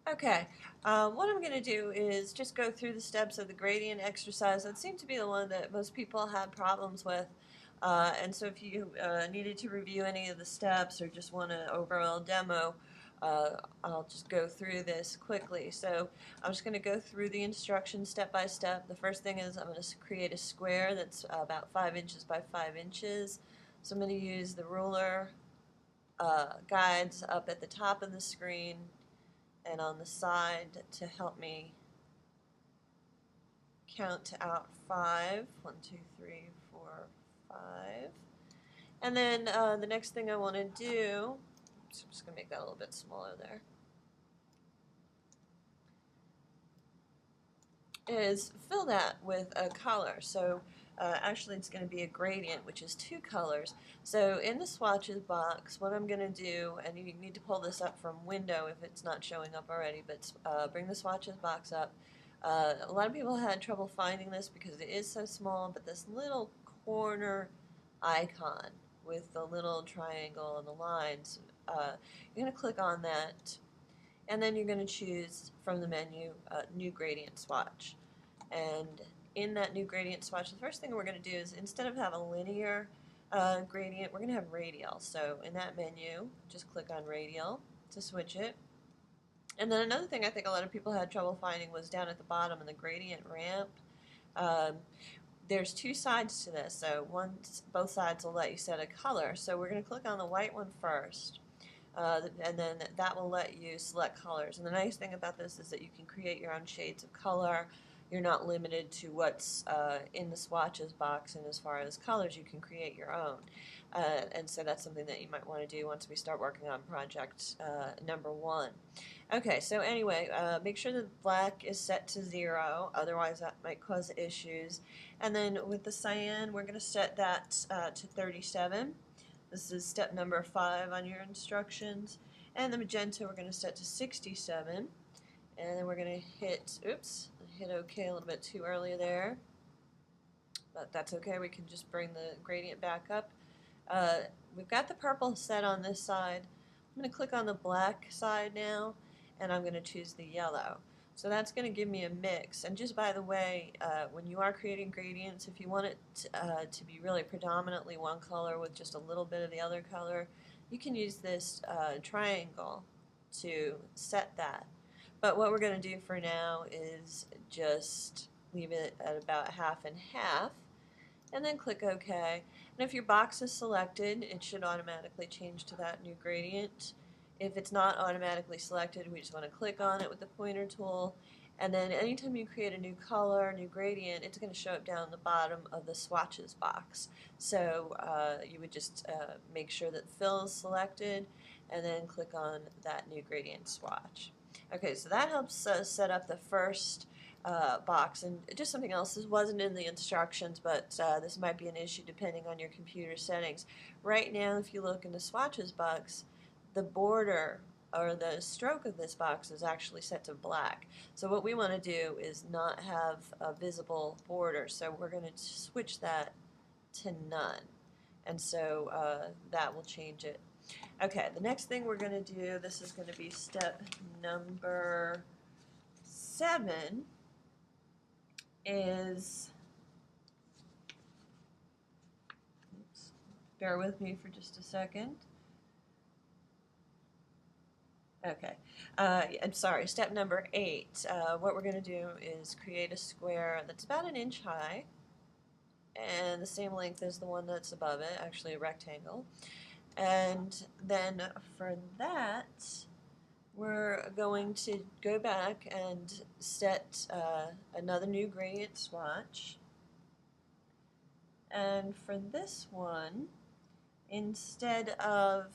Okay, what I'm going to do is just go through the steps of the gradient exercise. That seemed to be the one that most people had problems with. And so if you needed to review any of the steps or just want an overall demo, I'll just go through this quickly. So I'm just going to go through the instructions step by step. The first thing is I'm going to create a square that's about 5 inches by 5 inches. So I'm going to use the ruler guides up at the top of the screen and on the side to help me count out 5. 1, 2, 3, 4, 5. And then the next thing I want to do, so I'm just going to make that a little bit smaller there, is fill that with a color. So actually it's going to be a gradient, which is 2 colors. So in the swatches box, what I'm going to do, and you need to pull this up from window if it's not showing up already, but bring the swatches box up. A lot of people had trouble finding this because it is so small, but this little corner icon with the little triangle and the lines, you're going to click on that, and then you're going to choose from the menu New Gradient Swatch. And in that new gradient swatch, the first thing we're going to do is, instead of have a linear gradient, we're going to have radial. So in that menu, just click on radial to switch it. And then another thing I think a lot of people had trouble finding was down at the bottom in the gradient ramp. Um, there's 2 sides to this, so both sides will let you set a color. So we're going to click on the white one first. And then that will let you select colors. And the nice thing about this is that you can create your own shades of color. You're not limited to what's in the swatches box, and as far as colors, you can create your own. And so that's something that you might want to do once we start working on project number 1. Okay, so anyway, make sure that black is set to 0, otherwise that might cause issues. And then with the cyan, we're going to set that to 37. This is step number 5 on your instructions. And the magenta we're going to set to 67. And then we're going to hit OK a little bit too early there. But that's okay, we can just bring the gradient back up. We've got the purple set on this side. I'm going to click on the black side now, and I'm going to choose the yellow. So that's going to give me a mix. And just by the way, when you are creating gradients, if you want it to be really predominantly one color with just a little bit of the other color, you can use this triangle to set that. But what we're going to do for now is just leave it at about half and half, and then click OK. And if your box is selected, it should automatically change to that new gradient. If it's not automatically selected, we just want to click on it with the pointer tool, and then anytime you create a new color, new gradient, it's going to show up down the bottom of the swatches box. So you would just make sure that fill is selected, and then click on that new gradient swatch. Okay, so that helps set up the first box. And just something else, this wasn't in the instructions, but this might be an issue depending on your computer settings. Right now, if you look in the swatches box, the border or the stroke of this box is actually set to black. So what we want to do is not have a visible border, so we're going to switch that to none. And so that will change it. Okay, the next thing we're going to do, this is going to be step number 7, is, bear with me for just a second. Okay, I'm sorry, step number 8. What we're going to do is create a square that's about 1 inch high and the same length as the one that's above it, actually a rectangle. And then for that, we're going to go back and set another new gradient swatch. And for this one, instead of,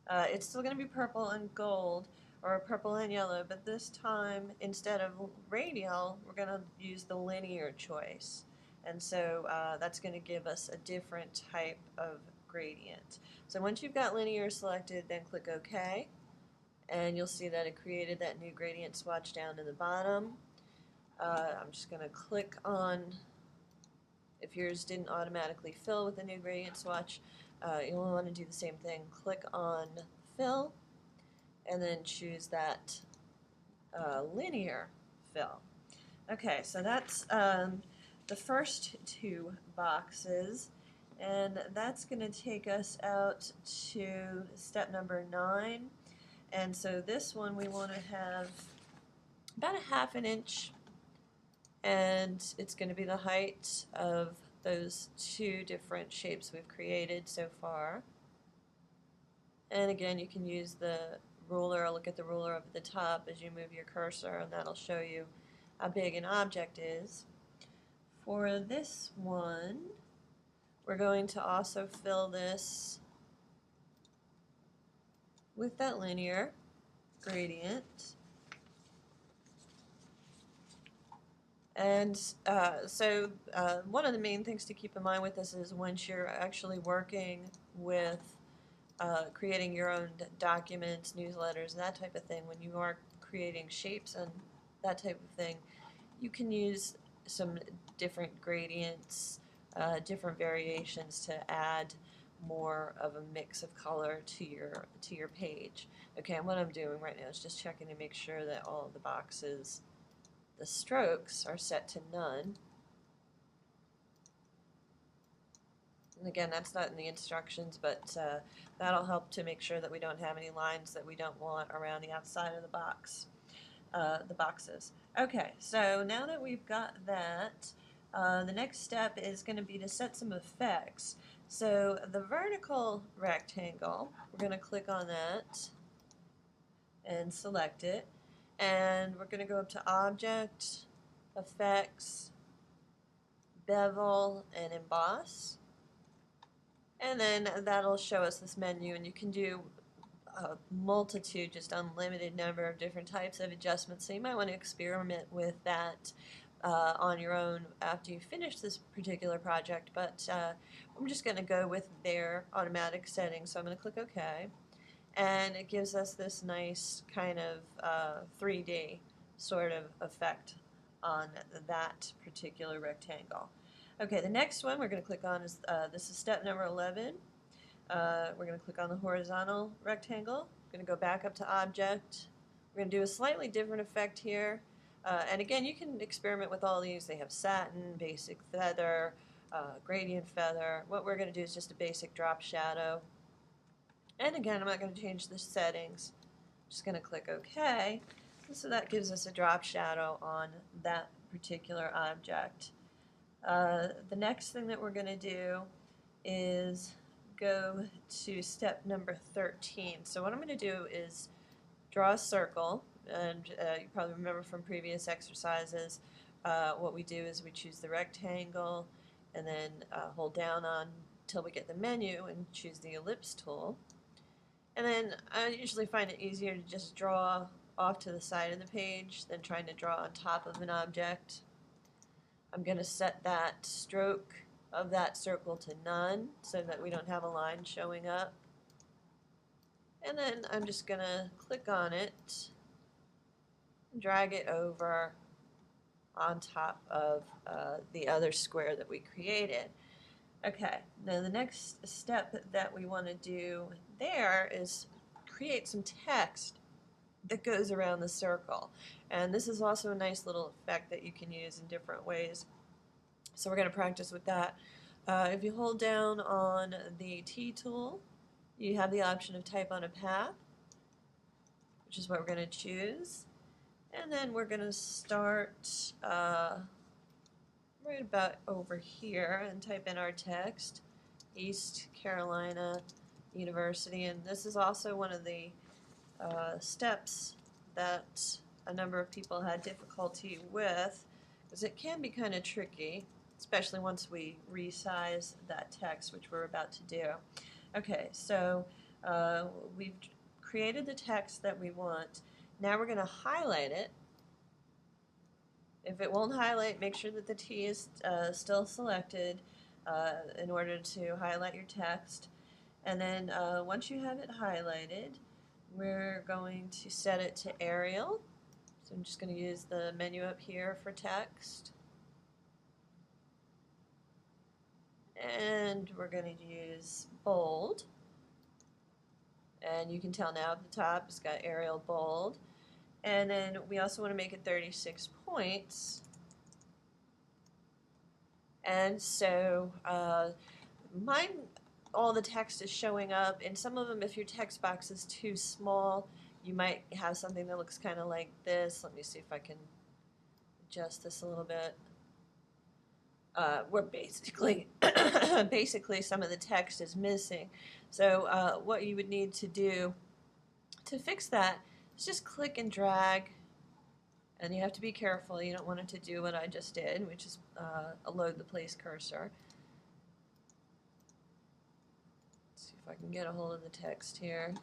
it's still going to be purple and gold, or purple and yellow, but this time, instead of radial, we're going to use the linear choice. And so that's going to give us a different type of gradient. So once you've got linear selected, then click OK, and you'll see that it created that new gradient swatch down in the bottom. I'm just going to click on, if yours didn't automatically fill with the new gradient swatch, you'll want to do the same thing. Click on fill, and then choose that linear fill. Okay, so that's the first two boxes, and that's going to take us out to step number 9. And so this one we want to have about a half an inch, and it's going to be the height of those two different shapes we've created so far. And again, you can use the ruler, look at the ruler up at the top as you move your cursor, and that'll show you how big an object is. For this one, we're going to also fill this with that linear gradient. And one of the main things to keep in mind with this is once you're actually working with creating your own documents, newsletters, that type of thing, when you are creating shapes and that type of thing, you can use some different gradients, different variations to add more of a mix of color to your page. Okay, and what I'm doing right now is just checking to make sure that all of the boxes, the strokes, are set to none. And again, that's not in the instructions, but that'll help to make sure that we don't have any lines that we don't want around the outside of the box, the boxes. Okay, so now that we've got that, the next step is going to be to set some effects. So the vertical rectangle, we're going to click on that and select it, and we're going to go up to Object, Effects, Bevel, and Emboss. And then that'll show us this menu, and you can do a multitude, just unlimited number of different types of adjustments. So you might want to experiment with that on your own after you finish this particular project. But I'm just going to go with their automatic settings. So I'm going to click OK. And it gives us this nice kind of 3D sort of effect on that particular rectangle. Okay, the next one we're going to click on is, this is step number 11. We're going to click on the horizontal rectangle. We're going to go back up to Object. We're going to do a slightly different effect here. And again, you can experiment with all these. They have satin, basic feather, gradient feather. What we're going to do is just a basic drop shadow. And again, I'm not going to change the settings. I'm just going to click OK. So that gives us a drop shadow on that particular object. The next thing that we're going to do is go to step number 13. So what I'm going to do is draw a circle, and you probably remember from previous exercises, what we do is we choose the rectangle and then hold down on until we get the menu and choose the ellipse tool. And then I usually find it easier to just draw off to the side of the page than trying to draw on top of an object. I'm going to set that stroke of that circle to none so that we don't have a line showing up. And then I'm just going to click on it, drag it over on top of the other square that we created. Okay, now the next step that we want to do there is create some text that goes around the circle. And this is also a nice little effect that you can use in different ways. So we're going to practice with that. If you hold down on the T tool, you have the option of type on a path, which is what we're going to choose. And then we're going to start right about over here and type in our text, East Carolina University. And this is also one of the steps that a number of people had difficulty with, because it can be kind of tricky, especially once we resize that text, which we're about to do. Okay, so we've created the text that we want. Now we're going to highlight it. If it won't highlight, make sure that the T is still selected in order to highlight your text. And then once you have it highlighted, we're going to set it to Arial. So I'm just going to use the menu up here for text. And we're going to use bold. And you can tell now at the top it's got Arial bold. And then we also want to make it 36 points. And so mine, all the text is showing up. In some of them, if your text box is too small, you might have something that looks kind of like this. Let me see if I can adjust this a little bit. Where basically, basically some of the text is missing. So what you would need to do to fix that is just click and drag, and you have to be careful. You don't want it to do what I just did, which is a load the place cursor. Let's see if I can get a hold of the text here.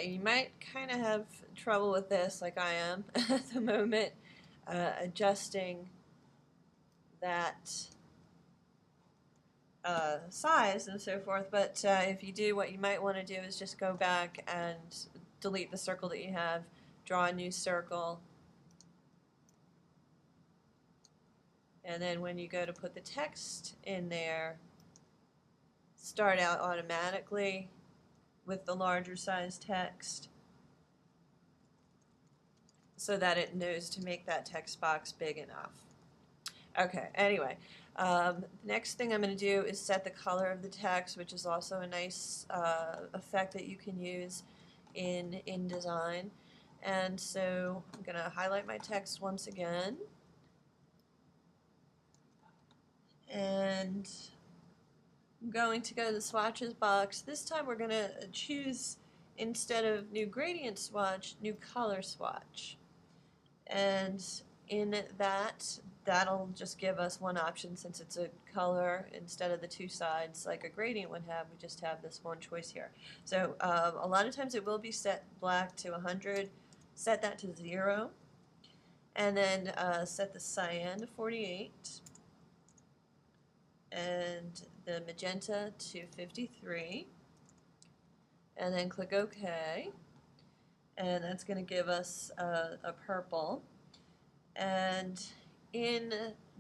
You might kind of have trouble with this, like I am at the moment, adjusting that size and so forth. But if you do, what you might want to do is just go back and delete the circle that you have, draw a new circle, and then when you go to put the text in there, start out automatically with the larger size text so that it knows to make that text box big enough. Okay, anyway, the next thing I'm going to do is set the color of the text, which is also a nice effect that you can use in InDesign. And so I'm going to highlight my text once again. And I'm going to go to the swatches box. This time we're going to choose, instead of new gradient swatch, new color swatch. And in that, that'll just give us one option, since it's a color instead of the two sides like a gradient would have. We just have this one choice here. So a lot of times it will be set black to 100. Set that to 0. And then set the cyan to 48. And the magenta to 53, and then click OK, and that's going to give us a purple. And in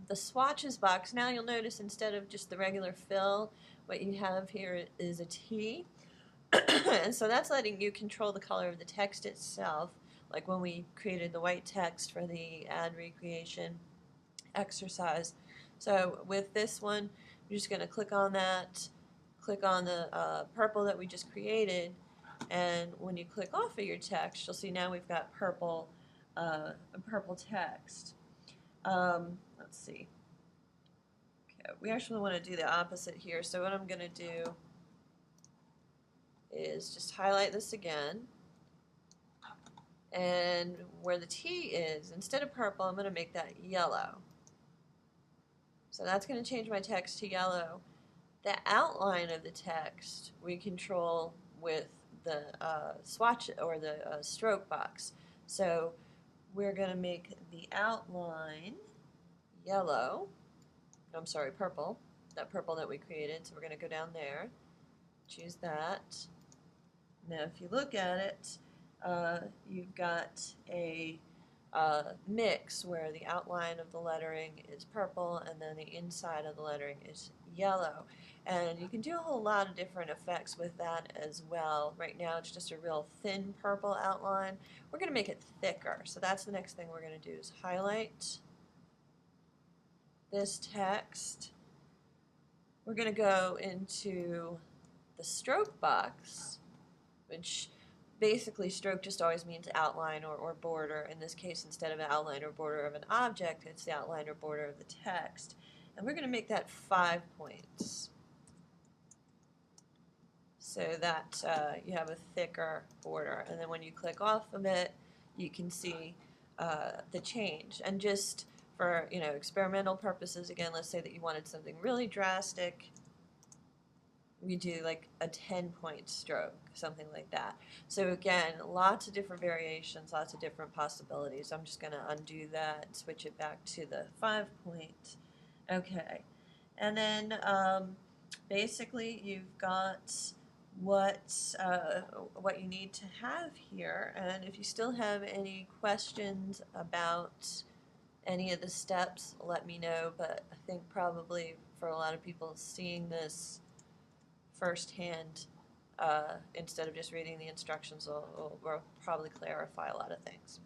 the swatches box, now you'll notice instead of just the regular fill, what you have here is a T. And so that's letting you control the color of the text itself, like when we created the white text for the ad recreation exercise. So with this one, you're just going to click on that, click on the purple that we just created, and when you click off of your text, you'll see now we've got purple text. Let's see. Okay, we actually want to do the opposite here, so what I'm going to do is just highlight this again, and where the T is, instead of purple, I'm going to make that yellow. So that's going to change my text to yellow. The outline of the text we control with the swatch or the stroke box. So we're going to make the outline yellow. I'm sorry, purple. That purple that we created. So we're going to go down there, choose that. Now if you look at it, you've got a mix where the outline of the lettering is purple and then the inside of the lettering is yellow. And you can do a whole lot of different effects with that as well. Right now it's just a real thin purple outline. We're going to make it thicker. So that's the next thing we're going to do is highlight this text. We're going to go into the stroke box, which basically stroke just always means outline or border. In this case, instead of an outline or border of an object, it's the outline or border of the text. And we're going to make that 5 points so that you have a thicker border. And then when you click off of it, you can see the change. And just for experimental purposes, again, let's say that you wanted something really drastic. We do like a 10-point stroke, something like that. So again, lots of different variations, lots of different possibilities. I'm just going to undo that, switch it back to the 5-point. Okay, and then basically you've got what you need to have here. And if you still have any questions about any of the steps, let me know, but I think probably for a lot of people seeing this firsthand instead of just reading the instructions will probably clarify a lot of things.